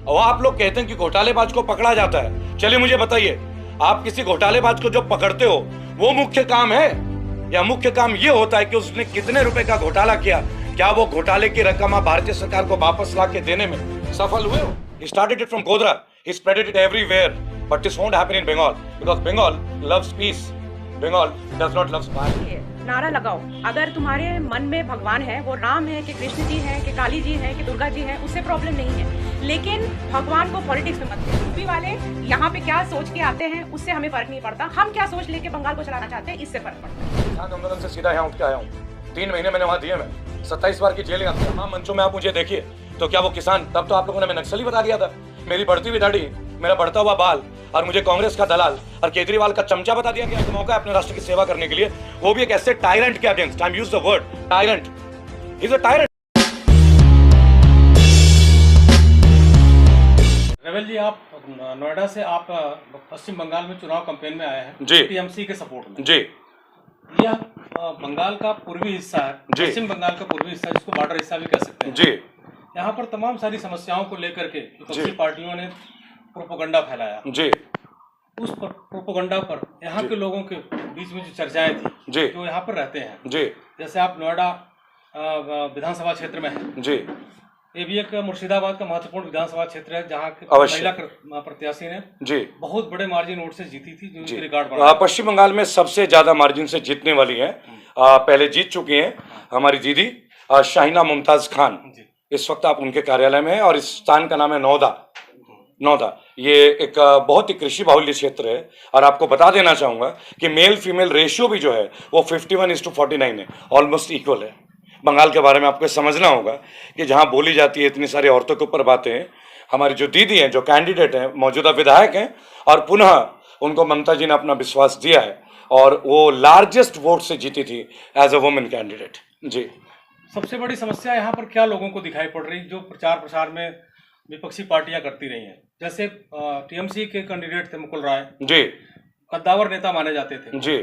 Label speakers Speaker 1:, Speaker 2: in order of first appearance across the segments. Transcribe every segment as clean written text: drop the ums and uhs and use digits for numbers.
Speaker 1: और आप लोग कहते हैं कि घोटालेबाज को पकड़ा जाता है। चलिए मुझे बताइए, आप किसी घोटालेबाज को जो पकड़ते हो वो मुख्य काम है, या मुख्य काम ये होता है कि उसने कितने रुपए का घोटाला किया, क्या वो घोटाले की रकम आप भारतीय सरकार को वापस ला के देने में सफल हुए हो? He started it from Godhra, he spread it everywhere, but this won't happen in Bengal because Bengal loves peace. Bengal does not love violence.
Speaker 2: नारा लगाओ, अगर तुम्हारे मन में भगवान है, वो राम है कि कृष्ण जी हैं कि काली जी हैं कि दुर्गा जी हैं, उससे प्रॉब्लम नहीं है, लेकिन भगवान को पॉलिटिक्स में मत ले। यूपी वाले यहाँ पे क्या सोच के आते हैं उससे हमें फर्क नहीं पड़ता, हम क्या सोच लेके बंगाल को चलाना चाहते हैं इससे फर्क पड़ता है।
Speaker 1: किसान आंदोलन से सीधा यहाँ उठ के आया हूँ, 3 महीने मैंने वहाँ दिए, मैं 27 बार की जेल गया। तमाम मंचों में आप मुझे देखिए, तो क्या वो किसान, तब तो आप लोगों ने मैं नक्सली बता दिया था, मेरी बढ़ती हुई दाढ़ी, मेरा बढ़ता हुआ बाल, और मुझे कांग्रेस का दलाल और केजरीवाल का चमचा बता दिया गया। एक मौका है अपने राष्ट्र की सेवा करने के लिए, वो भी एक ऐसे टायरेंट के against. I use the word tyrant, he is a tyrant.
Speaker 3: Rewal ji, आप नोएडा से आप पश्चिम बंगाल में चुनाव कैंपेन में आए हैं
Speaker 1: जी,
Speaker 3: टीएमसी के सपोर्ट में।
Speaker 1: जी,
Speaker 3: यह बंगाल का पूर्वी हिस्सा है,
Speaker 1: जी,
Speaker 3: पश्चिम बंगाल का पूर्वी हिस्सा, जिसको बॉर्डर हिस्सा भी कह सकते हैं
Speaker 1: जी।
Speaker 3: यहाँ पर तमाम सारी समस्याओं को लेकर के विपक्षी
Speaker 1: जी।
Speaker 3: पार्टियों ने प्रोपोगंडा फैलाया।
Speaker 1: जी,
Speaker 3: उस प्रोपोगंडा पर यहाँ के लोगों के बीच में जो चर्चाएं थी,
Speaker 1: जी,
Speaker 3: जो यहाँ पर रहते हैं,
Speaker 1: जी,
Speaker 3: जैसे आप नोएडा विधानसभा क्षेत्र में हैं,
Speaker 1: जी,
Speaker 3: ये भी एक मुर्शिदाबाद का महत्वपूर्ण विधानसभा क्षेत्र है, जहाँ के
Speaker 1: अवश्य।
Speaker 3: महिला प्रत्याशी ने
Speaker 1: जी,
Speaker 3: बहुत बड़े मार्जिन वोट से जीती थी, जो
Speaker 1: जी।
Speaker 3: उनकी रिकॉर्ड बना।
Speaker 1: पश्चिम बंगाल में सबसे ज्यादा मार्जिन से जीतने वाली हैं, पहले जीत चुकी हैं हमारी दीदी शाहीना मुमताज खान।
Speaker 3: जी।
Speaker 1: इस वक्त आप उनके कार्यालय में हैं, और इस स्थान का नाम है नौदा। नौदा ये एक बहुत ही कृषि बाहुल्य क्षेत्र है, और आपको बता देना चाहूंगा कि मेल फीमेल रेशियो भी जो है वो 51:49 है, ऑलमोस्ट इक्वल है। बंगाल के बारे में आपको समझना होगा कि जहां बोली जाती है इतनी सारी औरतों के ऊपर बातें, हमारी जो दीदी हैं, जो कैंडिडेट हैं, मौजूदा विधायक हैं, और पुनः उनको ममता जी ने अपना विश्वास दिया है, और वो लार्जेस्ट वोट से जीती थी एज अ वुमेन कैंडिडेट। जी।
Speaker 3: सबसे बड़ी समस्या यहाँ पर क्या लोगों को दिखाई पड़ रही, जो प्रचार प्रसार में विपक्षी पार्टियां करती रही हैं? जैसे टीएमसी के कैंडिडेट थे मुकुल राय
Speaker 1: जी,
Speaker 3: कद्दावर नेता माने जाते थे,
Speaker 1: जी,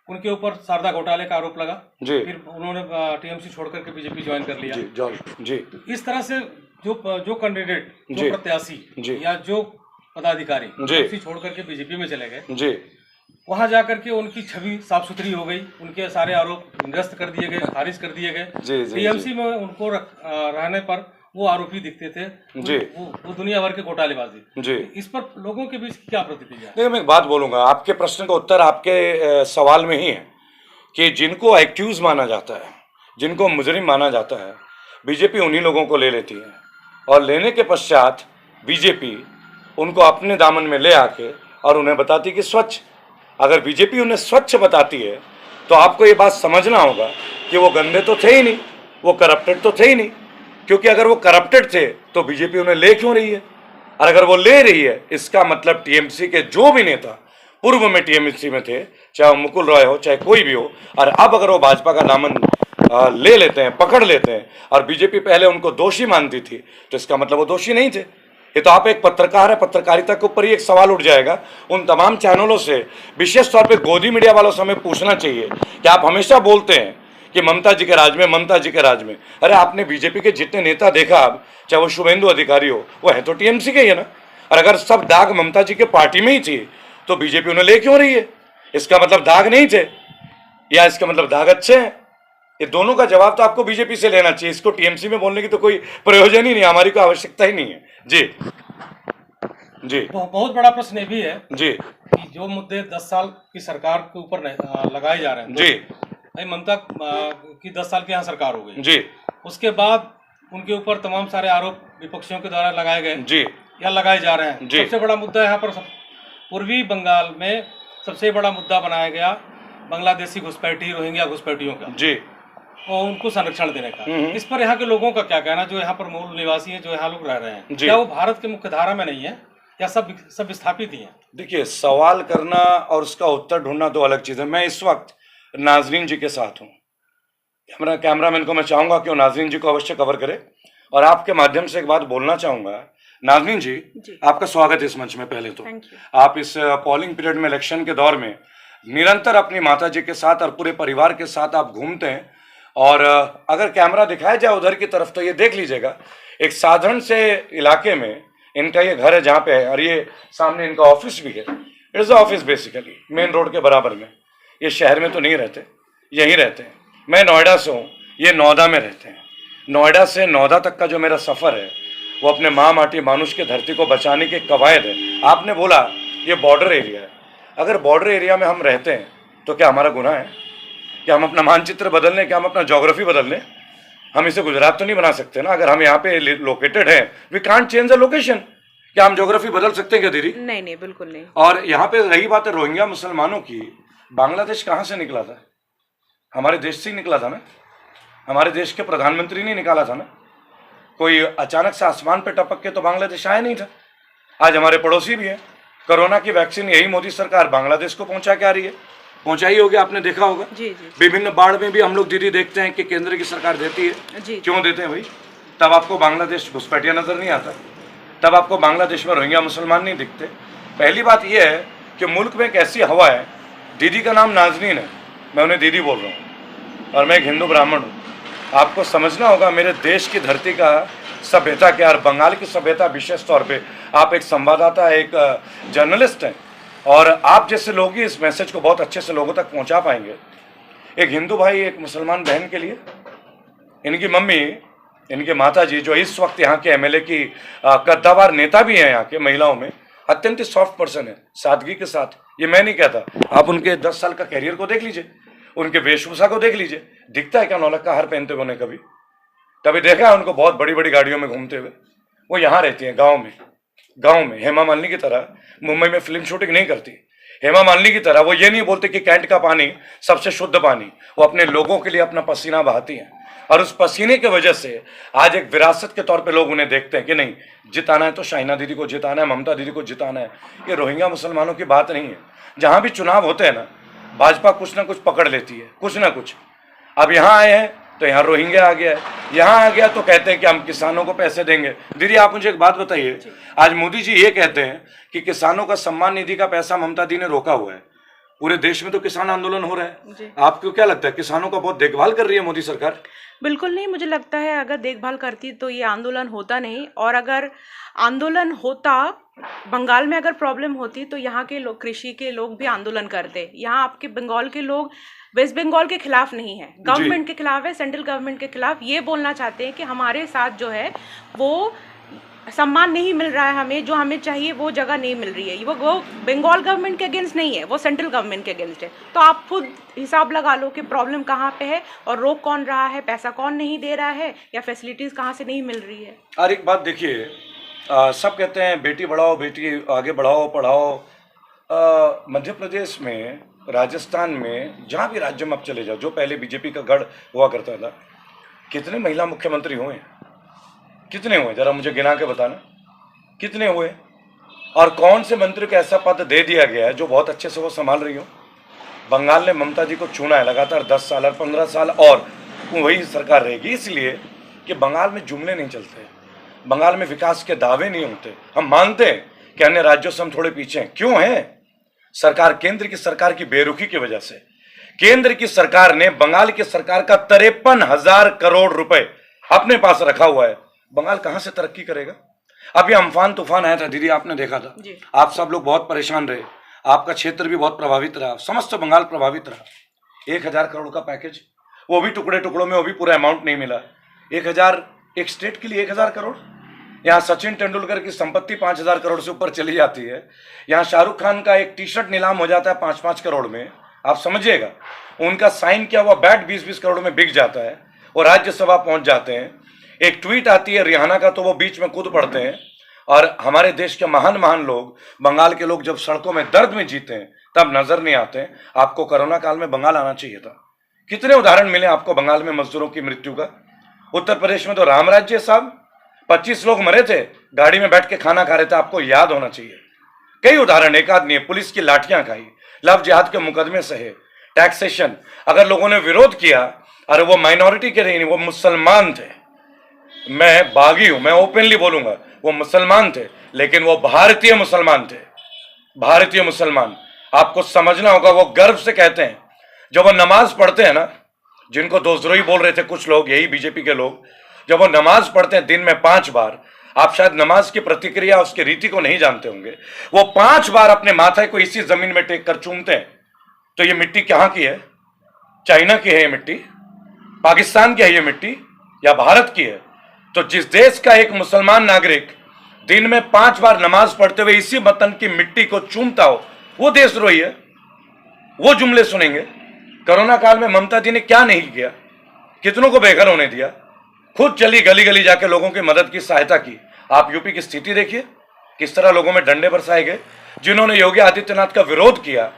Speaker 3: उनके ऊपर शारदा घोटाले का आरोप लगा,
Speaker 1: जी,
Speaker 3: फिर उन्होंने टीएमसी छोड़ करके बीजेपी ज्वाइन कर लिया।
Speaker 1: जी, जॉन, जी,
Speaker 3: इस तरह से जो कैंडिडेट,
Speaker 1: जी।
Speaker 3: जो प्रत्याशी
Speaker 1: जी।
Speaker 3: या जो पदाधिकारी
Speaker 1: जी।
Speaker 3: टीएमसी छोड़ करके बीजेपी में चले गए,
Speaker 1: जी,
Speaker 3: वहां जाकर के उनकी छवि साफ सुथरी हो गई, उनके सारे आरोप निरस्त कर दिए गए, खारिज कर दिए गए।
Speaker 1: जी, जी,
Speaker 3: टीएमसी में उनको रहने पर वो आरोपी दिखते थे,
Speaker 1: जी।
Speaker 3: वो दुनिया भर के घोटालेबाजी।
Speaker 1: जी।
Speaker 3: इस पर लोगों के बीच क्या प्रतिक्रिया है?
Speaker 1: देखिए, मैं एक बात बोलूंगा, आपके प्रश्न का उत्तर आपके सवाल में ही है कि जिनको एक्यूज माना जाता है, जिनको मुजरिम माना जाता है, बीजेपी उन्हीं लोगों को ले लेती है, और लेने के पश्चात बीजेपी उनको अपने दामन में ले आके और उन्हें बताती कि स्वच्छ। अगर बीजेपी उन्हें स्वच्छ बताती है तो आपको ये बात समझना होगा कि वो गंदे तो थे ही नहीं, वो करप्टेड तो थे ही नहीं, क्योंकि अगर वो करप्टेड थे तो बीजेपी उन्हें ले क्यों रही है? और अगर वो ले रही है, इसका मतलब टीएमसी के जो भी नेता पूर्व में टीएमसी में थे, चाहे वो मुकुल रॉय हो, चाहे कोई भी हो, और अब अगर वो भाजपा का दामन ले लेते हैं, पकड़ लेते हैं, और बीजेपी पहले उनको दोषी मानती थी, तो इसका मतलब वो दोषी नहीं थे। ये तो आप एक पत्रकार है, पत्रकारिता के ऊपर ही एक सवाल उठ जाएगा। उन तमाम चैनलों से, विशेष तौर पे गोदी मीडिया वालों से हमें पूछना चाहिए कि आप हमेशा बोलते हैं कि ममता जी के राज में, ममता जी के राज में। अरे आपने बीजेपी के जितने नेता देखा, आप चाहे वो शुभेंदु अधिकारी हो, वो है तो टीएमसी के ही है ना। और अगर सब दाग ममता जी के पार्टी में ही थी तो बीजेपी उन्हें ले क्यों रही है? इसका मतलब दाग नहीं थे, या इसका मतलब दाग अच्छे हैं? ये दोनों का जवाब तो आपको बीजेपी से लेना चाहिए। इसको टीएमसी में बोलने की तो कोई प्रयोजन ही नहीं, हमारी कोई आवश्यकता ही नहीं है। जी, जी,
Speaker 3: बहुत बड़ा प्रश्न ये भी है
Speaker 1: जी,
Speaker 3: कि जो मुद्दे 10 साल की सरकार के ऊपर लगाए जा रहे हैं,
Speaker 1: जी,
Speaker 3: भाई ममता की 10 साल की यहाँ सरकार हो गई,
Speaker 1: जी,
Speaker 3: उसके बाद उनके ऊपर तमाम सारे आरोप विपक्षियों के द्वारा लगाए गए
Speaker 1: जी,
Speaker 3: या लगाए जा रहे हैं।
Speaker 1: जी।
Speaker 3: सबसे बड़ा मुद्दा यहाँ पर पूर्वी बंगाल में सबसे बड़ा मुद्दा बनाया गया बांग्लादेशी घुसपैठी, रोहिंग्या घुसपैठियों का,
Speaker 1: जी,
Speaker 3: और उनको संरक्षण देने का। इस पर यहाँ के लोगों का क्या कहना, जो यहाँ पर मूल निवासी हैं, जो यहाँ लोग रह रहे हैं,
Speaker 1: जी।
Speaker 3: क्या वो भारत के मुख्य धारा में नहीं है, या सब विस्थापित ही हैं?
Speaker 1: देखिए, सवाल करना और उसका उत्तर ढूंढना दो अलग चीज है। मैं इस वक्त नाजरीन जी के साथ हूँ। कैमरामैन को मैं चाहूंगा कि वो नाजरीन जी को अवश्य कवर करे, और आपके माध्यम से एक बात बोलना चाहूंगा। नाजरीन जी, आपका स्वागत है इस मंच में। पहले तो आप इस पोलिंग पीरियड में, इलेक्शन के दौर में निरंतर अपनी माता जी के साथ और पूरे परिवार के साथ आप घूमते हैं, और अगर कैमरा दिखाया जाए उधर की तरफ तो ये देख लीजिएगा, एक साधारण से इलाके में इनका ये घर है जहाँ पे है, और ये सामने इनका ऑफिस भी है। It is office basically main road के बराबर में। ये शहर में तो नहीं रहते, यहीं रहते हैं। मैं नोएडा से हूँ, ये नौदा में रहते हैं। नोएडा से नौदा तक का जो मेरा सफ़र है वो अपने माँ माटी मानुष की धरती को बचाने के कवायद है। आपने बोला ये बॉर्डर एरिया है, अगर बॉर्डर एरिया में हम रहते हैं तो क्या हमारा गुनाह है? क्या हम अपना मानचित्र बदल लें? क्या हम अपना ज्योग्राफी बदल लें? हम इसे गुजरात तो नहीं बना सकते ना। अगर हम यहाँ पे लोकेटेड हैं, we can't change the location. क्या हम ज्योग्राफी बदल सकते हैं क्या दीदी?
Speaker 2: नहीं, बिल्कुल नहीं।
Speaker 1: और यहाँ पे रही बात है रोहिंग्या मुसलमानों की, बांग्लादेश कहाँ से निकला था? हमारे देश से ही निकला था ना। हमारे देश के प्रधानमंत्री ने निकाला था ना। कोई अचानक से आसमान पे टपक के तो बांग्लादेश आया नहीं था। आज हमारे पड़ोसी भी है। कोरोना की वैक्सीन यही मोदी सरकार बांग्लादेश को पहुंचा के आ रही है। पहुंचाई होगी, आपने देखा होगा।
Speaker 2: जी जी।
Speaker 1: विभिन्न बाढ़ में भी हम लोग दीदी देखते हैं कि केंद्र की सरकार देती है।
Speaker 2: जी।
Speaker 1: क्यों देते हैं भाई? तब आपको बांग्लादेश घुसपैठिया नजर नहीं आता, तब आपको बांग्लादेश में रोहिंग्या मुसलमान नहीं दिखते। पहली बात यह है कि मुल्क में एक ऐसी हवा है, दीदी का नाम नाजनीन है, मैं उन्हें दीदी बोल रहा हूँ, और मैं एक हिंदू ब्राह्मण हूँ। आपको समझना होगा मेरे देश की धरती का सभ्यता क्या, और बंगाल की सभ्यता विशेष तौर पे। आप एक संवाददाता, एक जर्नलिस्ट हैं, और आप जैसे लोग ही इस मैसेज को बहुत अच्छे से लोगों तक पहुंचा पाएंगे। एक हिंदू भाई एक मुसलमान बहन के लिए, इनकी मम्मी, इनके माता जी, जो इस वक्त यहाँ के एमएलए की कद्दावर नेता भी हैं यहाँ के महिलाओं में, अत्यंत ही सॉफ्ट पर्सन है, सादगी के साथ। ये मैं नहीं कहता, आप उनके 10 साल का कैरियर को देख लीजिए, उनके वेशभूषा को देख लीजिए। दिखता है क्या नौलख का हार पहनते हुए कभी? कभी देखा है उनको बहुत बड़ी बड़ी गाड़ियों में घूमते हुए? वो यहाँ रहती हैं गाँव में। हेमा मालिनी की तरह मुंबई में फिल्म शूटिंग नहीं करती। हेमा मालिनी की तरह वो ये नहीं बोलते कि कैंट का पानी सबसे शुद्ध पानी। वो अपने लोगों के लिए अपना पसीना बहाती हैं, और उस पसीने की वजह से आज एक विरासत के तौर पे लोग उन्हें देखते हैं कि नहीं, जिताना है तो शाइना दीदी को जिताना है, ममता दीदी को जिताना है। ये रोहिंग्या मुसलमानों की बात नहीं है। जहाँ भी चुनाव होते हैं ना, भाजपा कुछ ना कुछ पकड़ लेती है, कुछ ना कुछ। अब यहाँ आए हैं तो यहाँ रोहिंग्या आ गया है, यहाँ आ गया तो कहते हैं कि हम किसानों को पैसे देंगे। दीदी आप मुझे एक बात बताइए, आज मोदी जी ये कहते हैं कि किसानों का सम्मान निधि का पैसा ममता दी ने रोका हुआ है। पूरे देश में तो किसान आंदोलन हो रहा है। आपको क्या लगता है किसानों का बहुत देखभाल कर रही है मोदी सरकार?
Speaker 2: बिल्कुल नहीं। मुझे लगता है अगर देखभाल करती तो ये आंदोलन होता नहीं, और अगर आंदोलन होता, बंगाल में अगर प्रॉब्लम होती तो यहाँ के लोग, कृषि के लोग भी आंदोलन करते। यहाँ आपके बंगाल के लोग वेस्ट बंगाल के खिलाफ नहीं है, गवर्नमेंट के खिलाफ है, सेंट्रल गवर्नमेंट के खिलाफ। ये बोलना चाहते हैं कि हमारे साथ जो है वो सम्मान नहीं मिल रहा है, हमें जो हमें चाहिए वो जगह नहीं मिल रही है। वो बंगाल गवर्नमेंट के अगेंस्ट नहीं है, वो सेंट्रल गवर्नमेंट के अगेंस्ट है। तो आप खुद हिसाब लगा लो कि प्रॉब्लम कहाँ पे है, और रोक कौन रहा है, पैसा कौन नहीं दे रहा है, या फैसिलिटीज़ कहाँ से नहीं मिल रही है।
Speaker 1: और एक बात देखिए, सब कहते हैं बेटी बढ़ाओ, बेटी आगे बढ़ाओ, पढ़ाओ। मध्य प्रदेश में, राजस्थान में, जहाँ भी राज्य में आप चले जाओ, जो पहले बीजेपी का गढ़ हुआ करता था, कितने महिला मुख्यमंत्री हुए? कितने हुए? जरा मुझे गिना के बताना, कितने हुए? और कौन से मंत्री को ऐसा पद दे दिया गया है जो बहुत अच्छे से वो संभाल रही हो? बंगाल ने ममता जी को चुना है लगातार 10 साल और 15 साल, और वही सरकार रहेगी, इसलिए कि बंगाल में जुमले नहीं चलते, बंगाल में विकास के दावे नहीं होते। हम मानते हैं कि अन्य राज्यों से हम थोड़े पीछे हैं। क्यों हैं? सरकार, केंद्र की सरकार की बेरुखी की वजह से। केंद्र की सरकार ने बंगाल की सरकार का 53,000 करोड़ रुपए अपने पास रखा हुआ है। बंगाल कहां से तरक्की करेगा? अभी अम्फान तूफान आया था दीदी, आपने देखा था, आप सब लोग बहुत परेशान रहे, आपका क्षेत्र भी बहुत प्रभावित रहा, समस्त बंगाल प्रभावित रहा। 1,000 करोड़ का पैकेज, वो भी टुकड़े टुकड़ों में, वो भी पूरा अमाउंट नहीं मिला। 1,000 एक स्टेट के लिए 1,000 करोड़। यहाँ सचिन तेंदुलकर की संपत्ति 5,000 करोड़ से ऊपर चली जाती है। यहाँ शाहरुख खान का एक टी शर्ट नीलाम हो जाता है 5-5 करोड़ में। आप समझिएगा, उनका साइन किया हुआ बैट 20-20 करोड़ में बिक जाता है, और राज्यसभा पहुंच जाते हैं। एक ट्वीट आती है रिहाना का तो वो बीच में कूद पड़ते हैं। और हमारे देश के महान महान लोग, बंगाल के लोग जब सड़कों में दर्द में जीते हैं तब नजर नहीं आते। आपको कोरोना काल में बंगाल आना चाहिए था। कितने उदाहरण मिले आपको बंगाल में मजदूरों की मृत्यु का? उत्तर प्रदेश में तो राम राज्य साहब, 25 लोग मरे थे, गाड़ी में बैठ के खाना खा रहे थे, आपको याद होना चाहिए। कई उदाहरण, एक आदमी पुलिस की लाठियां खाई, लव जिहाद के मुकदमे सहे, टैक्सेशन, अगर लोगों ने विरोध किया, अरे वो माइनॉरिटी के नहीं, वो मुसलमान थे। मैं बागी हूं, मैं ओपनली बोलूंगा, वो मुसलमान थे, लेकिन वो भारतीय मुसलमान थे, भारतीय मुसलमान। आपको समझना होगा, वो गर्व से कहते हैं, जब वो नमाज पढ़ते हैं ना, जिनको दोषद्रोही बोल रहे थे कुछ लोग, यही बीजेपी के लोग, जब वो नमाज पढ़ते हैं दिन में 5 बार, आप शायद नमाज की प्रतिक्रिया उसकी रीति को नहीं जानते होंगे। वो 5 बार अपने माथे को इसी जमीन में टेक कर चूमते हैं। तो ये मिट्टी कहां की है? चाइना की है ये मिट्टी? पाकिस्तान की है ये मिट्टी या भारत की है? तो जिस देश का एक मुसलमान नागरिक दिन में 5 बार नमाज पढ़ते हुए इसी वतन की मिट्टी को चूमता हो, वो देशद्रोही है। वो जुमले सुनेंगे। कोरोना काल में ममता जी ने क्या नहीं किया, कितनों को बेघर होने दिया, खुद चली गली गली जाके लोगों की मदद की, सहायता की। आप यूपी की स्थिति देखिए, किस तरह लोगों में डंडे बरसाए गए। जिन्होंने योगी आदित्यनाथ का विरोध किया,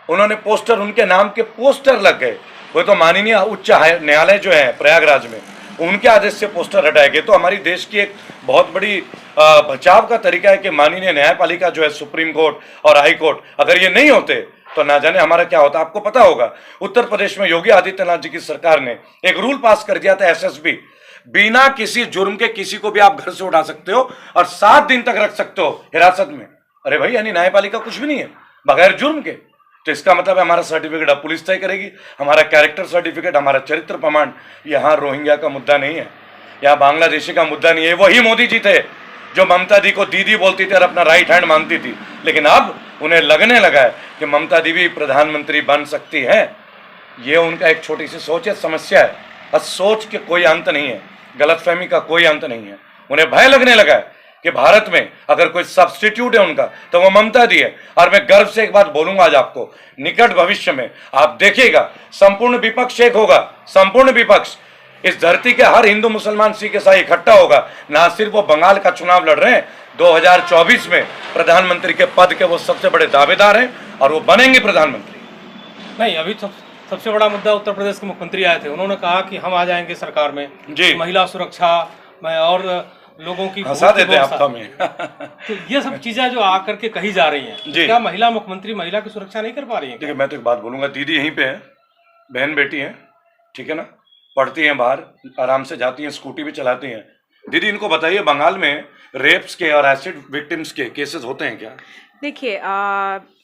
Speaker 1: उन्होंने पोस्टर, उनके नाम के पोस्टर लग गए। वो तो माननीय उच्च न्यायालय जो है प्रयागराज में, उनके आदेश से पोस्टर हटाए गए। तो हमारी देश की एक बहुत बड़ी बचाव का तरीका है कि माननीय न्यायपालिका जो है, सुप्रीम कोर्ट और हाई कोर्ट, अगर ये नहीं होते तो ना जाने हमारा क्या होता। आपको पता होगा उत्तर प्रदेश में योगी आदित्यनाथ जी की सरकार ने एक रूल पास कर दिया था, एसएसबी, बिना किसी जुर्म के किसी को भी आप घर से उठा सकते हो और 7 दिन तक रख सकते हो हिरासत में। अरे भाई, यानी न्यायपालिका कुछ भी नहीं है बगैर जुर्म के। तो इसका मतलब है हमारा सर्टिफिकेट अब पुलिस तय करेगी, हमारा कैरेक्टर सर्टिफिकेट, हमारा चरित्र प्रमाण। यहाँ रोहिंग्या का मुद्दा नहीं है, यहाँ बांग्लादेशी का मुद्दा नहीं है। वही मोदी जी थे जो ममता दी को दीदी बोलती थी और अपना राइट हैंड मानती थी, लेकिन अब उन्हें लगने लगा है कि ममता दी भी प्रधानमंत्री बन सकती है। ये उनका एक छोटी सी सोच है, समस्या है। और सोच के कोई अंत नहीं है, गलतफहमी का कोई अंत नहीं है। उन्हें भय लगने लगा है कि भारत में अगर कोई सब्स्टिट्यूट है उनका तो वो ममता दी है। और मैं गर्व से एक बात बोलूंगा आज आपको, निकट भविष्य में आप देखिएगा संपूर्ण विपक्ष एक होगा, संपूर्ण विपक्ष इस धरती के हर हिंदू मुसलमान सिख ईसाई इकट्ठा होगा। ना सिर्फ वो बंगाल का चुनाव लड़ रहे हैं, 2024 में प्रधानमंत्री के पद के वो सबसे बड़े दावेदार हैं और वो बनेंगे प्रधानमंत्री।
Speaker 3: नहीं, अभी सबसे बड़ा मुद्दा उत्तर प्रदेश के मुख्यमंत्री आए थे, उन्होंने कहा कि हम आ जाएंगे सरकार में
Speaker 1: जी,
Speaker 3: महिला सुरक्षा में और लोगों की
Speaker 1: हंसा देते हैं आप हमें।
Speaker 3: तो ये सब चीजें जो आकर के कही जा रही हैं, क्या महिला मुख्यमंत्री महिला की सुरक्षा नहीं कर पा रही है?
Speaker 1: देखिए, मैं तो एक बात बोलूंगा, दीदी यहीं पे है, बहन बेटी है, ठीक है ना, पढ़ती हैं बाहर, आराम से जाती हैं, स्कूटी भी चलाती हैं। दीदी इनको बताइए, बंगाल में रेप्स के और एसिड विक्टिम्स के केसेस होते हैं क्या?
Speaker 2: देखिए,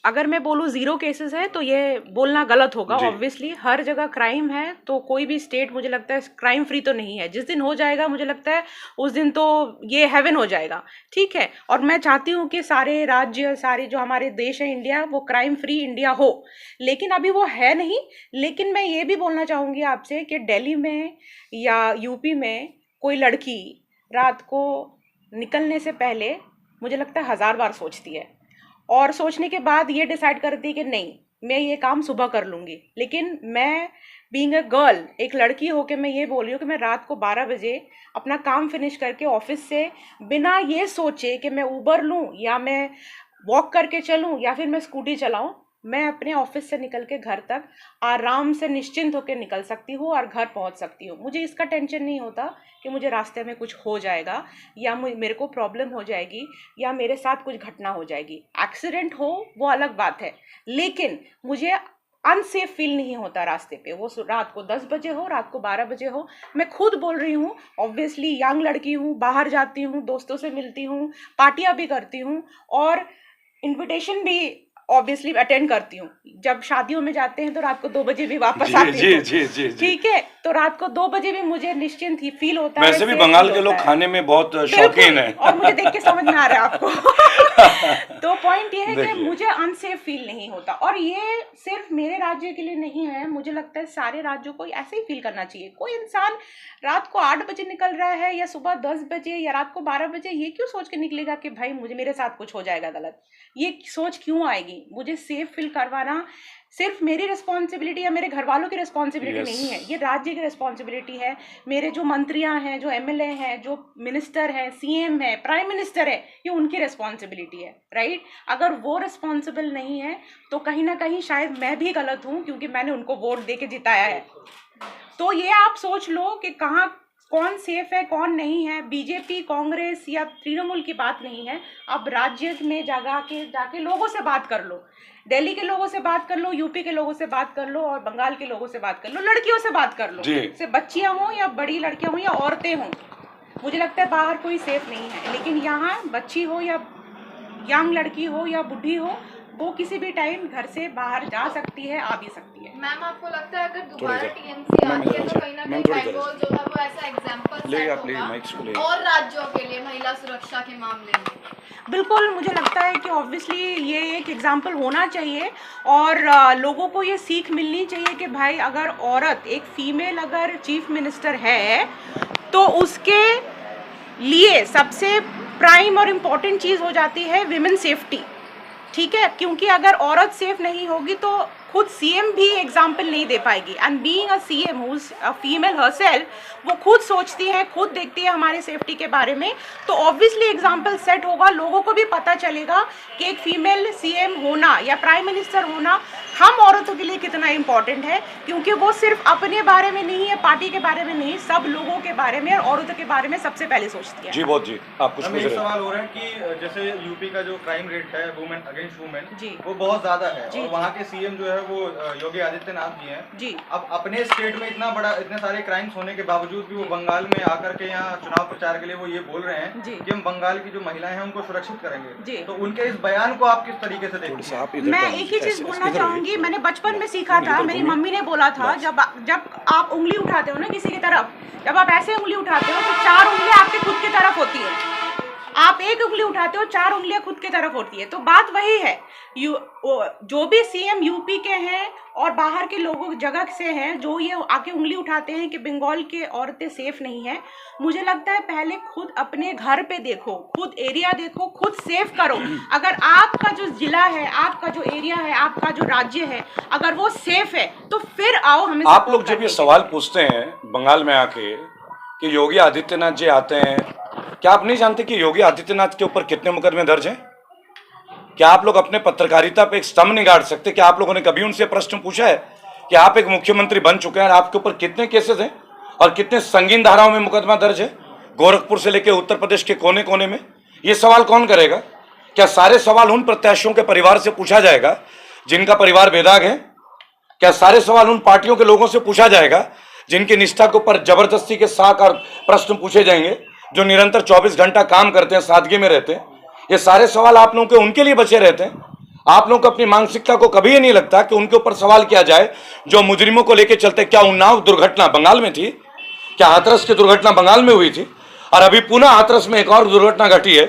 Speaker 2: अगर मैं बोलूँ 0 केसेस है तो ये बोलना गलत होगा। ऑब्वियसली हर जगह क्राइम है, तो कोई भी स्टेट मुझे लगता है क्राइम फ्री तो नहीं है। जिस दिन हो जाएगा मुझे लगता है उस दिन तो ये हेवन हो जाएगा, ठीक है। और मैं चाहती हूँ कि सारे राज्य, सारे जो हमारे देश है इंडिया, वो क्राइम फ्री इंडिया हो, लेकिन अभी वो है नहीं। लेकिन मैं ये भी बोलना चाहूँगी आपसे कि दिल्ली में या यूपी में कोई लड़की रात को निकलने से पहले मुझे लगता है 1000 बार सोचती है, और सोचने के बाद ये डिसाइड करती है कि नहीं, मैं ये काम सुबह कर लूँगी। लेकिन मैं बीइंग अ गर्ल, एक लड़की होकर मैं ये बोल रही हूँ कि मैं रात को 12 बजे अपना काम फिनिश करके ऑफिस से बिना ये सोचे कि मैं उबर लूँ या मैं वॉक करके चलूँ या फिर मैं स्कूटी चलाऊँ, मैं अपने ऑफिस से निकल के घर तक आराम से निश्चिंत होकर निकल सकती हूँ और घर पहुँच सकती हूँ। मुझे इसका टेंशन नहीं होता कि मुझे रास्ते में कुछ हो जाएगा या मेरे को प्रॉब्लम हो जाएगी या मेरे साथ कुछ घटना हो जाएगी। एक्सीडेंट हो वो अलग बात है, लेकिन मुझे अनसेफ फील नहीं होता रास्ते पे, वो रात को 10 बजे हो, रात को 12 बजे हो। मैं खुद बोल रही हूँ, ऑब्वियसली यंग लड़की हूँ, बाहर जाती हूँ, दोस्तों से मिलती हूँ, पार्टियाँ भी करती हूँ और इन्विटेशन भी ऑब्वियसली अटेंड करती हूँ। जब शादियों में जाते हैं तो रात को 2 बजे भी वापस आती हूँ, ठीक है। तो रात को 2 बजे भी मुझे निश्चिंत ही फील होता है।
Speaker 1: वैसे भी बंगाल के लोग खाने में बहुत शौकीन हैं
Speaker 2: और मुझे देख के समझ में आ रहा है आपको। तो पॉइंट ये है कि मुझे अनसेफ फील नहीं होता, और ये सिर्फ मेरे राज्य के लिए नहीं है, मुझे लगता है सारे राज्यों को ऐसे ही फील करना चाहिए। कोई इंसान रात को 8 बजे निकल रहा है या सुबह 10 बजे या रात को 12 बजे, ये क्यों सोच के निकलेगा कि भाई मेरे साथ कुछ हो जाएगा गलत? ये सोच क्यों आएगी? मुझे सेफ फील करवाना सिर्फ मेरी रिस्पॉन्सिबिलिटी या मेरे घर वालों की रिस्पॉन्सिबिलिटी नहीं है, ये राज्य की रिस्पॉन्सिबिलिटी है। मेरे जो मंत्रियां हैं, जो एमएलए हैं, जो मिनिस्टर हैं, सीएम है, प्राइम मिनिस्टर है, ये उनकी रिस्पॉन्सिबिलिटी है, राइट। अगर वो रिस्पॉन्सिबल नहीं है तो कहीं ना कहीं शायद मैं भी गलत हूँ, क्योंकि मैंने उनको वोट दे के जिताया है। तो ये आप सोच लो कि कहाँ कौन सेफ है कौन नहीं है। बीजेपी, कांग्रेस या तृणमूल की बात नहीं है। अब राज्य में जाके लोगों से बात कर लो, दिल्ली के लोगों से बात कर लो, यूपी के लोगों से बात कर लो और बंगाल के लोगों से बात कर लो, लड़कियों से बात कर लो, से बच्चियां हों या बड़ी लड़कियां हों या औरतें हों। मुझे लगता है बाहर कोई सेफ नहीं है, लेकिन यहाँ बच्ची हो या यंग लड़की हो या बुढ़ी हो, वो किसी भी टाइम घर से बाहर जा सकती है, आ भी सकती है।
Speaker 4: मैम आपको लगता है अगर दोबारा टीएमसी आती है तो कहीं ना कहीं बंगाल जो है वो ऐसा एग्जांपल सेट होगा और राज्यों के लिए महिला सुरक्षा के मामले में?
Speaker 2: बिल्कुल, मुझे लगता है कि ऑब्वियसली ये एक एग्जाम्पल होना चाहिए और लोगों को ये सीख मिलनी चाहिए कि भाई अगर औरत एक फीमेल अगर चीफ मिनिस्टर है तो उसके लिए सबसे प्राइम और इम्पॉर्टेंट चीज़ हो जाती है विमेन सेफ्टी, ठीक है, क्योंकि अगर औरत सेफ नहीं होगी तो खुद सीएम भी एग्जाम्पल नहीं दे पाएगी। And being a CM who is a female herself, वो खुद सोचती है, खुद देखती है हमारे सेफ्टी के बारे में, तो ऑब्वियसली एग्जाम्पल सेट होगा, लोगों को भी पता चलेगा कि एक फीमेल सीएम होना या प्राइम मिनिस्टर होना हम औरतों के लिए कितना इम्पोर्टेंट है, क्योंकि वो सिर्फ अपने बारे में नहीं है, पार्टी के बारे में नहीं, सब लोगों के बारे में और औरतों के बारे में सबसे पहले सोचती है।
Speaker 1: जी बहुत जी, आप कुछ पूछ रहे हैं?
Speaker 5: सवाल हो रहा है कि जैसे यूपी का जो क्राइम रेट है वुमेन अगेंस्ट वुमेन
Speaker 2: जी,
Speaker 5: वो बहुत ज्यादा है
Speaker 2: जी,
Speaker 5: और वहाँ के सीएम जो है वो योगी आदित्यनाथ जी हैं
Speaker 2: जी।
Speaker 5: अब अपने स्टेट में इतने सारे क्राइम्स होने के बावजूद भी वो बंगाल में आकर के यहाँ चुनाव प्रचार के लिए वो ये बोल रहे हैं कि हम बंगाल की जो महिलाएं हैं उनको सुरक्षित करेंगे, तो उनके इस बयान को आप किस तरीके से देखते हैं?
Speaker 2: मैं एक ही चीज बोलना चाहूंगी, मैंने बचपन में सीखा था, मेरी मम्मी ने बोला था, जब आप उंगली उठाते हो ना किसी की तरफ, जब आप ऐसे उंगली उठाते हो तो 4 उंगलियां आपके खुद की तरफ होती है, आप एक उंगली उठाते हो 4 उंगलियां खुद की तरफ होती है। तो बात वही है, जो भी सीएम यूपी के हैं और बाहर के लोगों जगह से हैं जो ये आके उंगली उठाते हैं कि बंगाल के औरतें सेफ नहीं हैं, मुझे लगता है पहले खुद अपने घर पे देखो, खुद एरिया देखो, खुद सेफ करो। अगर आपका जो जिला है, आपका जो एरिया है, आपका जो राज्य है, अगर वो सेफ है तो फिर आओ हमें।
Speaker 1: आप लोग जब ये सवाल पूछते हैं बंगाल में आके कि योगी आदित्यनाथ जी आते हैं, क्या आप नहीं जानते कि योगी आदित्यनाथ के ऊपर कितने मुकदमे दर्ज हैं? क्या आप लोग अपने पत्रकारिता पे एक स्तंभ नहीं गाड़ सकते? क्या आप लोगों ने कभी उनसे प्रश्न पूछा है कि आप एक मुख्यमंत्री बन चुके हैं और आपके ऊपर कितने केसेस हैं और कितने संगीन धाराओं में मुकदमा दर्ज है, गोरखपुर से लेकर उत्तर प्रदेश के कोने कोने में? ये सवाल कौन करेगा? क्या सारे सवाल उन प्रत्याशियों के परिवार से पूछा जाएगा जिनका परिवार बेदाग है? क्या सारे सवाल उन पार्टियों के लोगों से पूछा जाएगा जिनकी निष्ठा के ऊपर जबरदस्ती के साथ और प्रश्न पूछे जाएंगे, जो निरंतर 24 घंटा काम करते हैं, सादगी में रहते हैं? ये सारे सवाल आप लोगों के उनके लिए बचे रहते हैं। आप लोगों को अपनी मानसिकता को कभी ये नहीं लगता कि उनके ऊपर सवाल किया जाए जो मुजरिमों को लेकर चलते। क्या उन्नाव दुर्घटना बंगाल में थी? क्या हाथरस की दुर्घटना बंगाल में हुई थी? और अभी पुनः हाथरस में एक और दुर्घटना घटी है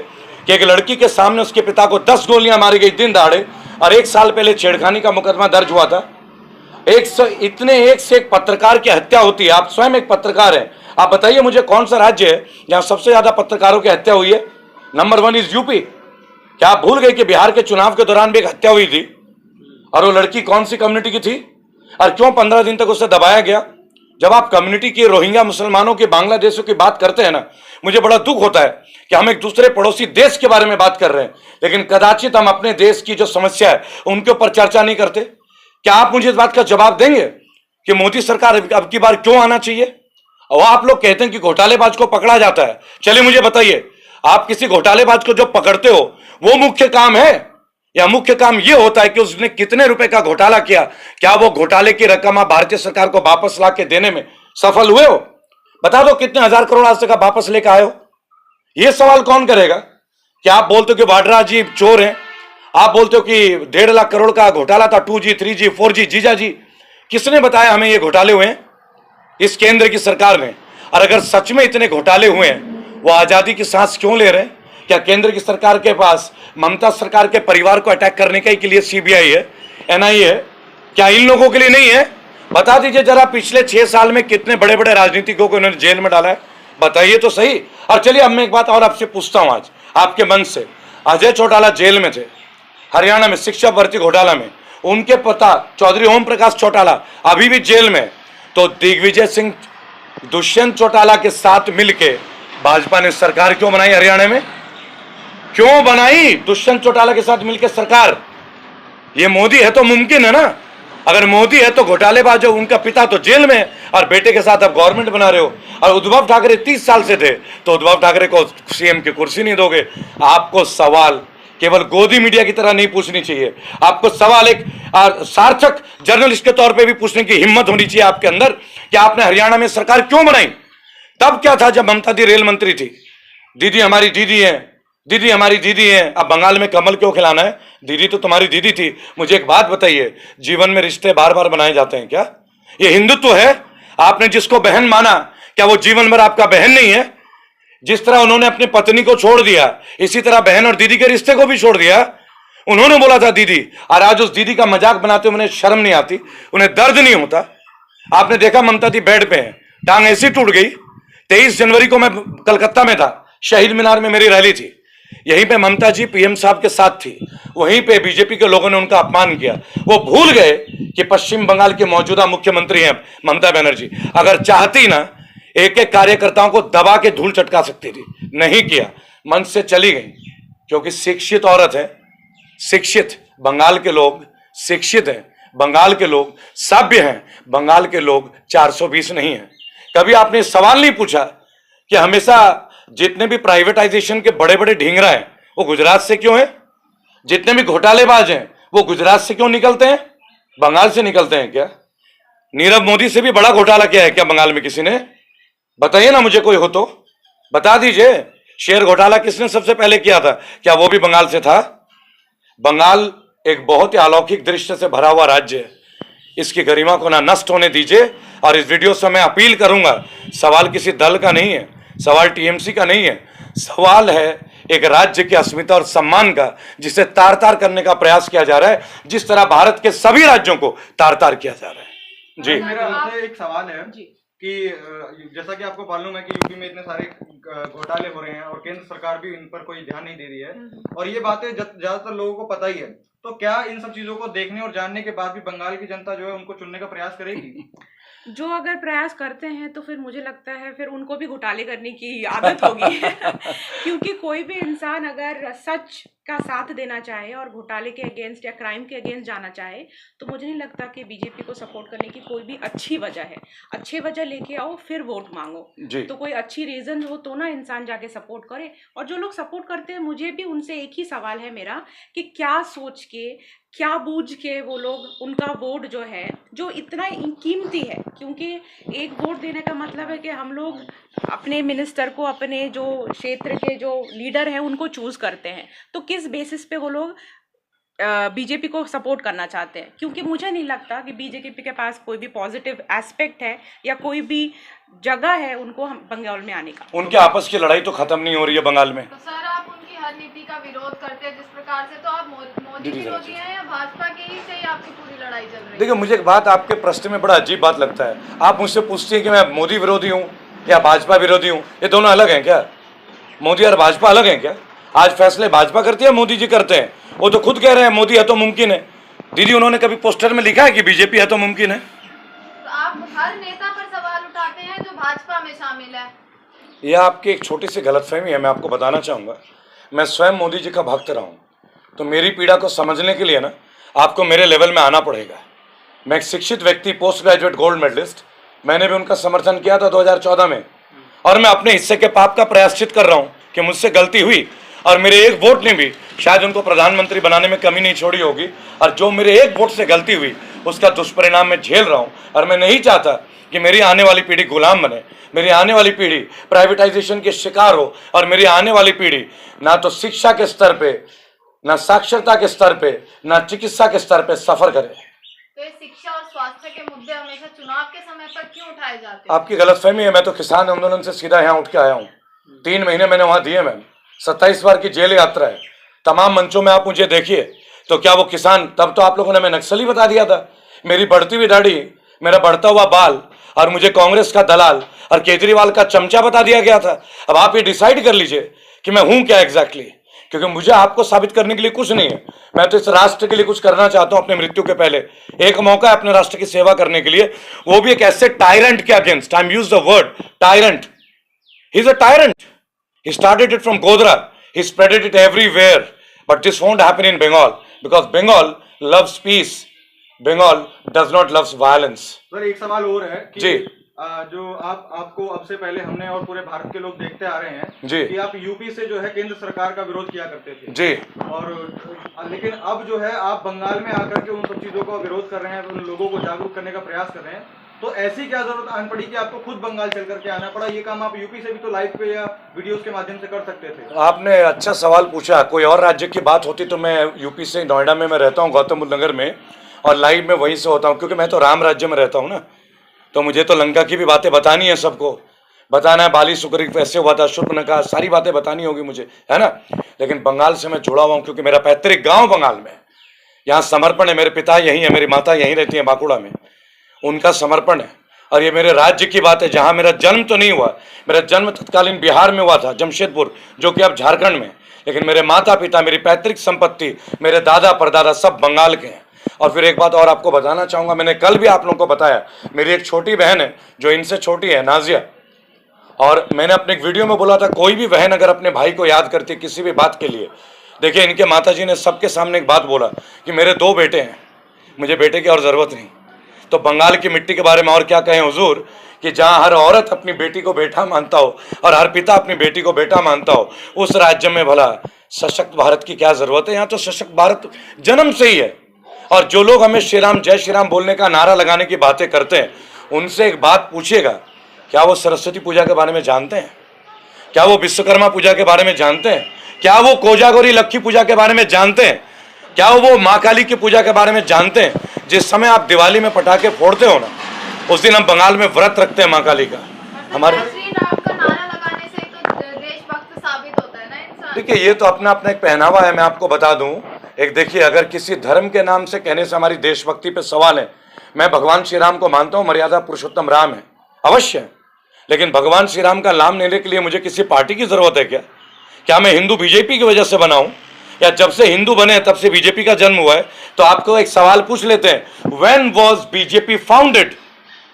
Speaker 1: कि एक लड़की के सामने उसके पिता को 10 गोलियां मारी गई दिन दहाड़े, और 1 साल पहले छेड़खानी का मुकदमा दर्ज हुआ था। एक से एक पत्रकार की हत्या होती है। आप स्वयं एक पत्रकार हैं, आप बताइए मुझे कौन सा राज्य है जहां सबसे ज्यादा पत्रकारों की हत्या हुई है? Number 1 is UP. क्या आप भूल गए कि बिहार के चुनाव के दौरान भी एक हत्या हुई थी? और वो लड़की कौन सी कम्युनिटी की थी और क्यों 15 दिन तक उसे दबाया गया? जब आप कम्युनिटी की, रोहिंग्या मुसलमानों की, बांग्लादेशियों की बात करते हैं ना, मुझे बड़ा दुख होता है कि हम एक दूसरे पड़ोसी देश के बारे में बात कर रहे हैं, लेकिन कदाचित हम अपने देश की जो समस्या है उनके ऊपर चर्चा नहीं करते। क्या आप मुझे इस बात का जवाब देंगे कि मोदी सरकार अब की बार क्यों आना चाहिए? और आप लोग कहते हैं कि घोटालेबाज को पकड़ा जाता है। चलिए मुझे बताइए, आप किसी घोटालेबाज को जो पकड़ते हो वो मुख्य काम है, या मुख्य काम ये होता है कि उसने कितने रुपए का घोटाला किया? क्या वो घोटाले की रकम आप भारतीय सरकार को वापस ला के देने में सफल हुए हो? बता दो कितने 1000 करोड़ आज तक आप वापस लेकर आए हो? ये सवाल कौन करेगा? क्या आप बोलते हो कि वाड्रा जी चोर हैं? आप बोलते हो कि 1.5 लाख करोड़ का घोटाला था, 2G 3G 4G। जीजा जी, किसने बताया हमें ये घोटाले हुए हैं? इस केंद्र की सरकार ने। और अगर सच में इतने घोटाले हुए हैं, वो आजादी की सांस क्यों ले रहे हैं? क्या केंद्र की सरकार के पास ममता सरकार के परिवार को अटैक करने के लिए सीबीआई है, एनआईए है? क्या इन लोगों के लिए नहीं है? बता दीजिए जरा, पिछले 6 साल में कितने बड़े बड़े राजनीतिकों को इन्होंने जेल में डाला है? बताइए तो सही। और चलिए अब मैं एक बात और आपसे पूछता हूं आज आपके मन से। अजय चौटाला जेल में थे हरियाणा में शिक्षा भर्ती घोटाला में, उनके पिता चौधरी ओम प्रकाश चौटाला अभी भी जेल में। तो दिग्विजय सिंह दुष्यंत चौटाला के साथ मिलकर भाजपा ने सरकार क्यों बनाई हरियाणा में? क्यों बनाई दुष्यंत चौटाला के साथ मिलकर सरकार? ये मोदी है तो मुमकिन है ना। अगर मोदी है तो घोटालेबाज है, उनका पिता तो जेल में है और बेटे के साथ आप गवर्नमेंट बना रहे हो। और उद्धव ठाकरे 30 साल से थे, तो उद्धव ठाकरे को सीएम की कुर्सी नहीं दोगे? आपको सवाल केवल गोदी मीडिया की तरह नहीं पूछनी चाहिए, आपको सवाल एक सार्थक जर्नलिस्ट के तौर पे भी पूछने की हिम्मत होनी चाहिए आपके अंदर कि आपने हरियाणा में सरकार क्यों बनाई? तब क्या था जब ममता दी रेल मंत्री थी? दीदी हमारी दीदी है, दीदी हमारी दीदी है, अब बंगाल में कमल क्यों खिलाना है? दीदी तो तुम्हारी दीदी थी। मुझे एक बात बताइए, जीवन में रिश्ते बार बार बनाए जाते हैं क्या? ये हिंदुत्व है? आपने जिसको बहन माना, क्या वो जीवन भर आपका बहन नहीं है? जिस तरह उन्होंने अपनी पत्नी को छोड़ दिया, इसी तरह बहन और दीदी के रिश्ते को भी छोड़ दिया। उन्होंने बोला था दीदी, और आज उस दीदी का मजाक बनाते हुए उन्हें शर्म नहीं आती, उन्हें दर्द नहीं होता। आपने देखा ममता दी बेड पे है, टांग ऐसी टूट गई। 23 जनवरी को मैं कलकत्ता में था, शहीद मीनार में मेरी रैली थी। यहीं पे ममता जी पीएम साहब के साथ थी, वहीं पे बीजेपी के लोगों ने उनका अपमान किया। वो भूल गए कि पश्चिम बंगाल के मौजूदा मुख्यमंत्री हैं ममता बनर्जी। अगर चाहती ना, एक एक कार्यकर्ताओं को दबा के धूल चटका सकती थी, नहीं किया, मंच से चली गई, क्योंकि शिक्षित औरत है। शिक्षित बंगाल के लोग शिक्षित हैं, बंगाल के लोग सभ्य हैं, बंगाल के लोग 420 नहीं हैं। कभी आपने सवाल नहीं पूछा कि हमेशा जितने भी प्राइवेटाइजेशन के बड़े बड़े ढींगरा हैं वो गुजरात से क्यों हैं? जितने भी घोटालेबाज हैं वो गुजरात से क्यों निकलते हैं? बंगाल से निकलते हैं क्या? नीरव मोदी से भी बड़ा घोटाला किया है क्या बंगाल में किसी ने? बताइए ना, मुझे कोई हो तो बता दीजिए। शेयर घोटाला किसने सबसे पहले किया था? क्या वो भी बंगाल से था? बंगाल एक बहुत ही अलौकिक दृश्य से भरा हुआ राज्य है। इसकी गरिमा को ना नष्ट होने दीजिए। और इस वीडियो से मैं अपील करूंगा, सवाल किसी दल का नहीं है, सवाल टीएमसी का नहीं है, सवाल है एक राज्य की अस्मिता और सम्मान का, जिसे तार तार करने का प्रयास किया जा रहा है, जिस तरह भारत के सभी राज्यों को तार तार किया जा रहा है। जी,
Speaker 5: मेरा आपसे एक सवाल है कि जैसा कि आपको मालूम है कि यूपी में इतने सारे घोटाले हो रहे हैं और केंद्र सरकार भी इन पर कोई ध्यान नहीं दे रही है, और ये बातें ज्यादातर लोगों को पता ही है। तो क्या इन सब चीजों को देखने और जानने के बाद भी बंगाल की जनता जो है उनको चुनने का प्रयास करेगी?
Speaker 2: जो अगर प्रयास करते हैं तो फिर मुझे लगता है फिर उनको भी घोटाले करने की आदत होगी क्योंकि कोई भी इंसान अगर सच का साथ देना चाहे और घोटाले के अगेंस्ट या क्राइम के अगेंस्ट जाना चाहे तो मुझे नहीं लगता कि बीजेपी को सपोर्ट करने की कोई भी अच्छी वजह है। अच्छी वजह लेके आओ, फिर वोट मांगो। तो कोई अच्छी रीजन हो तो ना इंसान जाके सपोर्ट करे। और जो लोग सपोर्ट करते हैं, मुझे भी उनसे एक ही सवाल है मेरा कि क्या सोच के, क्या बूझ के वो लोग उनका वोट जो है, जो इतना कीमती है, क्योंकि एक वोट देने का मतलब है कि हम लोग अपने मिनिस्टर को, अपने जो क्षेत्र के जो लीडर हैं उनको चूज करते हैं, तो किस बेसिस पे वो लोग बीजेपी को सपोर्ट करना चाहते हैं? क्योंकि मुझे नहीं लगता कि बीजेपी के पास कोई भी पॉजिटिव एस्पेक्ट है या कोई भी जगह है उनको बंगाल में आने का।
Speaker 1: उनके आपस की लड़ाई तो खत्म नहीं हो रही है बंगाल में।
Speaker 4: तो सर, आप उनकी हर नीति का विरोध करते हैं जिस प्रकार से, तो आप मोदी विरोधी हैं या भाजपा के ही से ही आपकी पूरी लड़ाई चल रही है?
Speaker 1: देखिए, मुझे एक बात आपके प्रश्न में बड़ा अजीब बात लगता है। आप मुझसे पूछती हैं कि मैं मोदी विरोधी हूँ या भाजपा विरोधी हूँ। ये दोनों अलग हैं क्या? मोदी और भाजपा अलग हैं क्या? आज फैसले भाजपा करती है, मोदी जी करते हैं। वो तो खुद कह रहे हैं मोदी है तो मुमकिन है। दीदी, उन्होंने कभी पोस्टर में लिखा है कि बीजेपी है तो मुमकिन है?
Speaker 4: तो आप हर नेता पर सवाल उठाते हैं जो भाजपा में शामिल है।
Speaker 1: यह आपकी एक छोटी सी गलतफहमी है। मैं आपको बताना चाहूँगा, मैं स्वयं मोदी जी का भक्त रहा हूँ, तो मेरी पीड़ा को समझने के लिए ना आपको मेरे लेवल में आना पड़ेगा। मैं एक शिक्षित व्यक्ति, पोस्ट ग्रेजुएट गोल्ड मेडलिस्ट, मैंने भी उनका समर्थन किया था 2014 में, और मैं अपने हिस्से के पाप का प्रायश्चित कर रहा हूँ कि मुझसे गलती हुई और मेरे एक वोट ने भी शायद उनको प्रधानमंत्री बनाने में कमी नहीं छोड़ी होगी, और जो मेरे एक वोट से गलती हुई उसका दुष्परिणाम मैं झेल रहा हूँ। और मैं नहीं चाहता कि मेरी आने वाली पीढ़ी गुलाम बने, मेरी आने वाली पीढ़ी प्राइवेटाइजेशन के शिकार हो, और मेरी आने वाली पीढ़ी ना तो शिक्षा के स्तर पे, ना साक्षरता के स्तर पे, ना चिकित्सा के स्तर पे सफर करे।
Speaker 4: तो ये शिक्षा और स्वास्थ्य के मुद्दे हमेशा चुनाव के समय पर क्यों उठाए जाते हैं?
Speaker 1: आपकी गलतफहमी है। मैं तो किसान आंदोलन से सीधा यहाँ उठ के आया हूँ। 3 महीने मैंने वहाँ दिए। मैम 27 बार की जेल यात्रा है। तमाम मंचों में आप मुझे देखिए, तो क्या वो किसान, तब तो आप लोगों ने मैं नक्सली बता दिया था। मेरी बढ़ती हुई दाढ़ी, मेरा बढ़ता हुआ बाल, और मुझे कांग्रेस का दलाल और केजरीवाल का चमचा बता दिया गया था। अब आप ये डिसाइड कर लीजिए कि मैं हूं क्या एग्जैक्टली, क्योंकि मुझे आपको साबित करने के लिए कुछ नहीं है। मैं तो इस राष्ट्र के लिए कुछ करना चाहता हूं अपने मृत्यु के पहले। एक मौका है अपने राष्ट्र की सेवा करने के लिए, वो भी एक ऐसे टायरेंट के against. I am use the word tyrant. He is a tyrant. He started it from Godhra. He spreaded it everywhere. But this won't happen in Bengal because Bengal loves peace. Bengal does not love violence.
Speaker 5: Sir, एक सवाल और है कि
Speaker 1: जी,
Speaker 5: जो आपको अब से पहले हमने और पूरे भारत के लोग देखते आ रहे हैं
Speaker 1: जी,
Speaker 5: कि आप यूपी से जो है केंद्र सरकार का विरोध किया करते थे
Speaker 1: जी,
Speaker 5: और लेकिन अब जो है आप बंगाल में आकर के उन सब चीजों का विरोध कर रहे हैं, उन लोगों को जागरूक करने का प्रयास कर रहे हैं। तो ऐसी क्या जरूरत आन पड़ी कि आपको खुद बंगाल चल करके आना पड़ा? ये काम आप यूपी से भी तो लाइव पे या वीडियोस के माध्यम से कर सकते थे।
Speaker 1: आपने अच्छा सवाल पूछा। कोई और राज्य की बात होती तो मैं यूपी से, नोएडा में मैं रहता हूँ, गौतम बुद्ध नगर में, और लाइव में वहीं से होता हूँ, क्योंकि मैं तो राम राज्य में रहता हूँ ना, तो मुझे तो लंका की भी बातें बतानी है, सबको बताना है, बाली सुग्रीव कैसे हुआ था, शूर्पणखा, सारी बातें बतानी होगी मुझे, है ना। लेकिन बंगाल से मैं जुड़ा हुआ हूँ क्योंकि मेरा पैतृक गाँव बंगाल में, यहाँ समर्पण है। मेरे पिता यहीं है, मेरी माता यहीं रहती है बांकुड़ा में, उनका समर्पण है। और ये मेरे राज्य की बात है, जहाँ मेरा जन्म तो नहीं हुआ, मेरा जन्म तत्कालीन बिहार में हुआ था, जमशेदपुर, जो कि अब झारखंड में, लेकिन मेरे माता पिता, मेरी पैतृक संपत्ति, मेरे दादा परदादा सब बंगाल के हैं। और फिर एक बात और आपको बताना चाहूँगा, मैंने कल भी आप लोगों को बताया, मेरी एक छोटी बहन है जो इनसे छोटी है, नाजिया, और मैंने अपने एक वीडियो में बोला था, कोई भी बहन अगर अपने भाई को याद करती किसी भी बात के लिए, देखिए इनके माताजी ने सबके सामने एक बात बोला कि मेरे 2 बेटे हैं, मुझे बेटे की और ज़रूरत नहीं। तो बंगाल की मिट्टी के बारे में और क्या कहें हुजूर, कि जहाँ हर औरत अपनी बेटी को बेटा मानता हो और हर पिता अपनी बेटी को बेटा मानता हो, उस राज्य में भला सशक्त भारत की क्या ज़रूरत है? यहाँ तो सशक्त भारत जन्म से ही है। और जो लोग हमें श्री राम जय श्री राम बोलने का नारा लगाने की बातें करते हैं, उनसे एक बात पूछिएगा, क्या वो सरस्वती पूजा के बारे में जानते हैं? क्या वो विश्वकर्मा पूजा के बारे में जानते हैं? क्या वो कोजागोरी लक्ष्मी पूजा के बारे में जानते हैं? क्या वो माँ काली की पूजा के बारे में जानते हैं? जिस समय आप दिवाली में पटाखे फोड़ते हो ना, उस दिन हम बंगाल में व्रत रखते हैं माँ काली का। हमारे
Speaker 4: श्री राम का नारा लगाने से तो देशभक्त साबित होता है ना इंसान।
Speaker 1: देखिए, ये तो अपना अपना एक पहनावा है। मैं आपको बता दूं, एक देखिए, अगर किसी धर्म के नाम से कहने से हमारी देशभक्ति पे सवाल है, मैं भगवान श्री राम को मानता हूँ, मर्यादा पुरुषोत्तम राम है, अवश्य है। लेकिन भगवान श्री राम का नाम लेने के लिए मुझे किसी पार्टी की जरूरत है क्या? क्या मैं हिंदू बीजेपी की वजह से बना हूं, या जब से हिंदू बने तब से बीजेपी का जन्म हुआ है? तो आपको एक सवाल पूछ लेते हैं, when was BJP founded,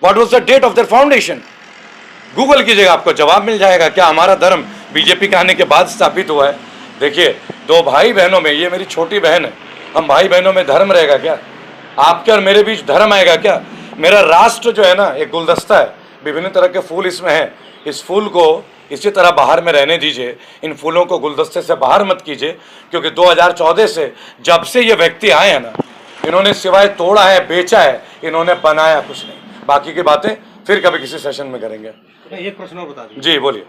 Speaker 1: what was the date of their foundation? Google कीजिएगा, आपको जवाब मिल जाएगा। क्या हमारा धर्म बीजेपी के आने के बाद स्थापित हुआ है? देखिए, 2 भाई बहनों में, ये मेरी छोटी बहन है, हम भाई बहनों में धर्म रहेगा क्या? आपके और मेरे बीच धर्म आएगा क्या? मेरा राष्ट्र जो है ना, एक गुलदस्ता है, विभिन्न तरह के फूल इसमें हैं। इस फूल को इसी तरह बाहर में रहने दीजिए, इन फूलों को गुलदस्ते से बाहर मत कीजिए, क्योंकि 2014 से जब से ये व्यक्ति आए हैं ना, इन्होंने सिवाय तोड़ा है, बेचा है, इन्होंने बनाया कुछ नहीं। बाकी की बातें फिर कभी किसी सेशन में करेंगे।
Speaker 3: एक प्रश्न और बता दीजिए।
Speaker 1: जी बोलिए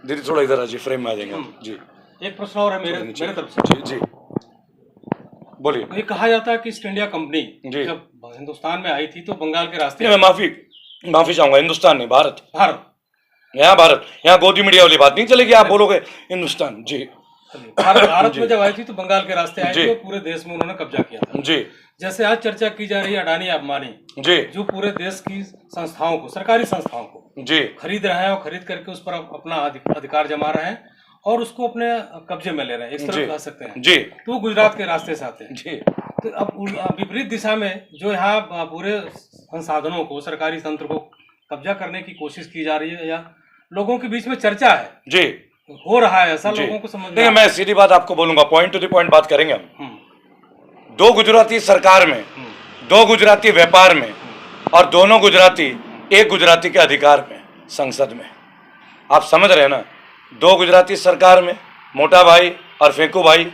Speaker 1: दीदी, थोड़ा इधर आ जी, फ्रेम में आ जाएंगे जी।
Speaker 3: एक प्रश्न और है मेरे तरफ से।
Speaker 1: जी जी बोलिए।
Speaker 3: ये कहा जाता है कि ईस्ट इंडिया कंपनी
Speaker 1: जी।
Speaker 3: जब हिंदुस्तान में आई थी तो बंगाल के रास्ते,
Speaker 1: मैं माफी चाहूंगा, हिंदुस्तान नहीं, भारत।
Speaker 3: भारत
Speaker 1: यहाँ गोदी मीडिया वाली बात नहीं चलेगी, आप बोलोगे हिंदुस्तान। जी,
Speaker 3: भारत में जब आई थी तो बंगाल के रास्ते आई थी, पूरे देश में उन्होंने कब्जा किया था।
Speaker 1: जी,
Speaker 3: जैसे आज चर्चा की जा रही है अडानी अंबानी
Speaker 1: जी,
Speaker 3: जो पूरे देश की संस्थाओं को, सरकारी संस्थाओं को
Speaker 1: जी
Speaker 3: खरीद रहे हैं और खरीद करके उस पर अपना अधिकार जमा रहे हैं और उसको अपने कब्जे में ले रहे हैं, इस तरह कह सकते हैं।
Speaker 1: जी,
Speaker 3: तो गुजरात के रास्ते से आते हैं।
Speaker 1: जी,
Speaker 3: तो अब विपरीत दिशा में जो यहाँ पूरे संसाधनों को, सरकारी तंत्र को कब्जा करने की कोशिश की जा रही है, या लोगों के बीच में चर्चा है,
Speaker 1: जी,
Speaker 3: हो रहा है ऐसा, लोगों को समझ
Speaker 1: देखिए, मैं सीधी बात आपको बोलूंगा, पॉइंट टू द पॉइंट बात करेंगे हम। 2 गुजराती सरकार में, 2 गुजराती व्यापार में, और दोनों गुजराती एक गुजराती के अधिकार में, संसद में। आप समझ रहे हैं ना? 2 गुजराती सरकार में, मोटा भाई और फेंकू भाई,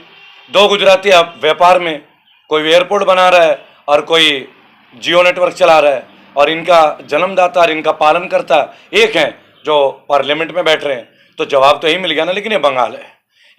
Speaker 1: 2 गुजराती व्यापार में, कोई एयरपोर्ट बना रहा है और कोई जियो नेटवर्क चला रहा है, और इनका जन्मदाता और इनका पालन करता एक है जो पार्लियामेंट में बैठ रहे हैं। तो जवाब तो यही मिल गया ना। लेकिन ये बंगाल है,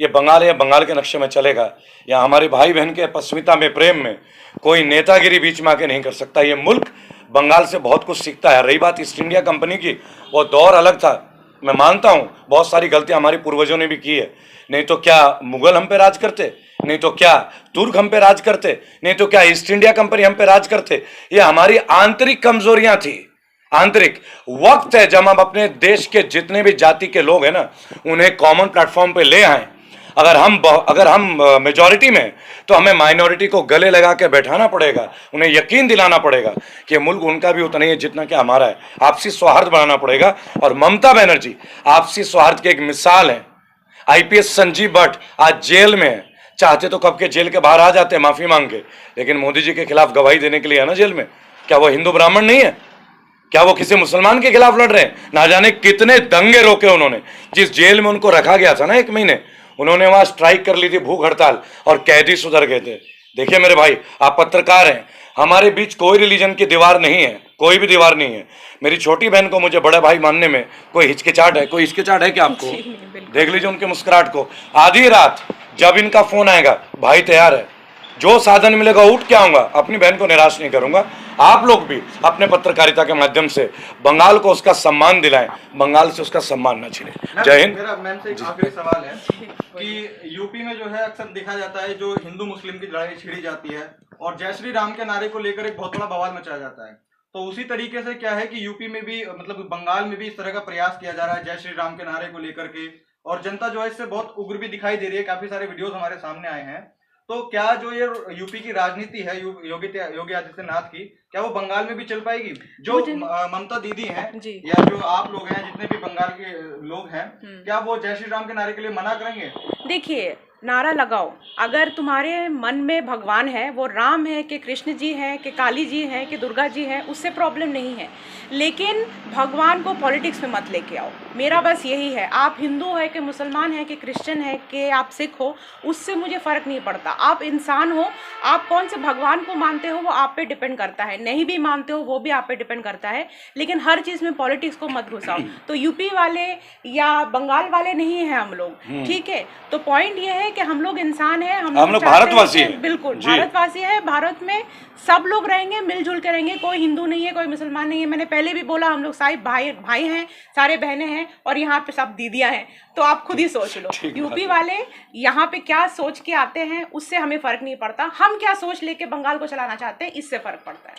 Speaker 1: ये बंगाल है, बंगाल के नक्शे में चलेगा। या हमारे भाई बहन के पश्चिमता में, प्रेम में कोई नेतागिरी बीच में आके नहीं कर सकता। ये मुल्क बंगाल से बहुत कुछ सीखता है। रही बात ईस्ट इंडिया कंपनी की, वो दौर अलग था, मैं मानता हूँ बहुत सारी गलतियाँ हमारे पूर्वजों ने भी की है। नहीं तो क्या मुगल हम पे राज करते, नहीं तो क्या तुर्क हम पे राज करते, नहीं तो क्या ईस्ट इंडिया कंपनी हम पे राज करते। ये हमारी आंतरिक कमजोरियां थी, आंतरिक। वक्त है जब हम अपने देश के जितने भी जाति के लोग हैं ना, उन्हें कॉमन प्लेटफॉर्म पे ले आए। अगर हम मेजॉरिटी में, तो हमें माइनॉरिटी को गले लगा के बैठाना पड़ेगा, उन्हें यकीन दिलाना पड़ेगा कि मुल्क उनका भी उतना ही है जितना कि हमारा है। आपसी सौहार्द बढ़ाना पड़ेगा। और ममता बनर्जी आपसी सौहार्द की एक मिसाल है। IPS संजीव भट्ट आज जेल में है, चाहते तो कब के जेल के बाहर आ जाते माफी मांग के, लेकिन मोदी जी के खिलाफ गवाही देने के लिए है ना जेल में। क्या वो हिंदू ब्राह्मण नहीं है? क्या वो किसी मुसलमान के खिलाफ लड़ रहे हैं? ना जाने कितने दंगे रोके उन्होंने। जिस जेल में उनको रखा गया था ना 1 महीने, उन्होंने वहां स्ट्राइक कर ली थी, भूख हड़ताल, और कैदी सुधर गए थे। देखिए मेरे भाई, आप पत्रकार हैं, हमारे बीच कोई रिलीजन की दीवार नहीं है, कोई भी दीवार नहीं है। मेरी छोटी बहन को मुझे बड़ा भाई मानने में कोई हिचकिचाहट है? कोई हिचकिचाहट है क्या आपको? देख लीजिए उनके मुस्कुराहट को। आधी रात जब इनका फोन आएगा, भाई तैयार है, जो साधन मिलेगा उठ के आऊंगा, अपनी बहन को निराश नहीं करूंगा। आप लोग भी अपने पत्रकारिता के माध्यम से बंगाल को उसका सम्मान दिलाएं, बंगाल से उसका सम्मान न छीने। जय हिंद।
Speaker 5: मेरा मैम से एक आखिरी सवाल है कि यूपी में जो है अक्सर देखा जाता है जो हिंदू मुस्लिम की लड़ाई छिड़ी जाती है और जय श्री राम के नारे को लेकर एक बहुत बड़ा बवाल मचाया जाता है, तो उसी तरीके से क्या है कि यूपी में भी मतलब बंगाल में भी इस तरह का प्रयास किया जा रहा है जय श्री राम के नारे को लेकर के, और जनता जो है इससे बहुत उग्र भी दिखाई दे रही है। काफी सारे वीडियोस हमारे सामने आए हैं। तो क्या जो ये यूपी की राजनीति है योगी आदित्यनाथ की, क्या वो बंगाल में भी चल पाएगी? जो ममता दीदी हैं या जो आप लोग हैं, जितने भी बंगाल के लोग हैं, क्या वो जय श्री राम के नारे के लिए मना करेंगे?
Speaker 2: देखिए, नारा लगाओ, अगर तुम्हारे मन में भगवान है, वो राम है कि कृष्ण जी हैं कि काली जी हैं कि दुर्गा जी हैं, उससे प्रॉब्लम नहीं है। लेकिन भगवान को पॉलिटिक्स में मत लेके आओ, मेरा बस यही है। आप हिंदू है कि मुसलमान है कि क्रिश्चियन है कि आप सिख हो, उससे मुझे फ़र्क नहीं पड़ता। आप इंसान हो, आप कौन से भगवान को मानते हो वो आप पे डिपेंड करता है, नहीं भी मानते हो वो भी आप पे डिपेंड करता है। लेकिन हर चीज़ में पॉलिटिक्स को मत घुसाओ। तो यूपी वाले या बंगाल वाले नहीं हैं हम लोग, ठीक है? तो पॉइंट ये है कि हम लोग इंसान हैं, हम लोग
Speaker 1: भारतवासी हैं।
Speaker 2: बिल्कुल भारतवासी है। भारत में सब लोग रहेंगे, मिलजुल के रहेंगे, कोई हिंदू नहीं है, कोई मुसलमान नहीं है। मैंने पहले भी बोला हम लोग सारे भाई हैं, सारे बहनें हैं, और यहाँ पे सब दीदियाँ हैं। तो आप खुद ही सोच लो, यूपी वाले यहाँ पे क्या सोच के आते हैं उससे हमें फर्क नहीं पड़ता। हम क्या सोच लेके बंगाल को चलाना चाहते हैं, इससे फर्क पड़ता है।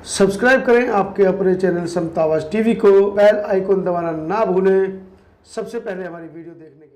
Speaker 6: सब्सक्राइब करें आपके अपने चैनल समता आवाज़ टीवी को, बेल आइकन दबाना ना भूलें सबसे पहले हमारी वीडियो देखने के लिए।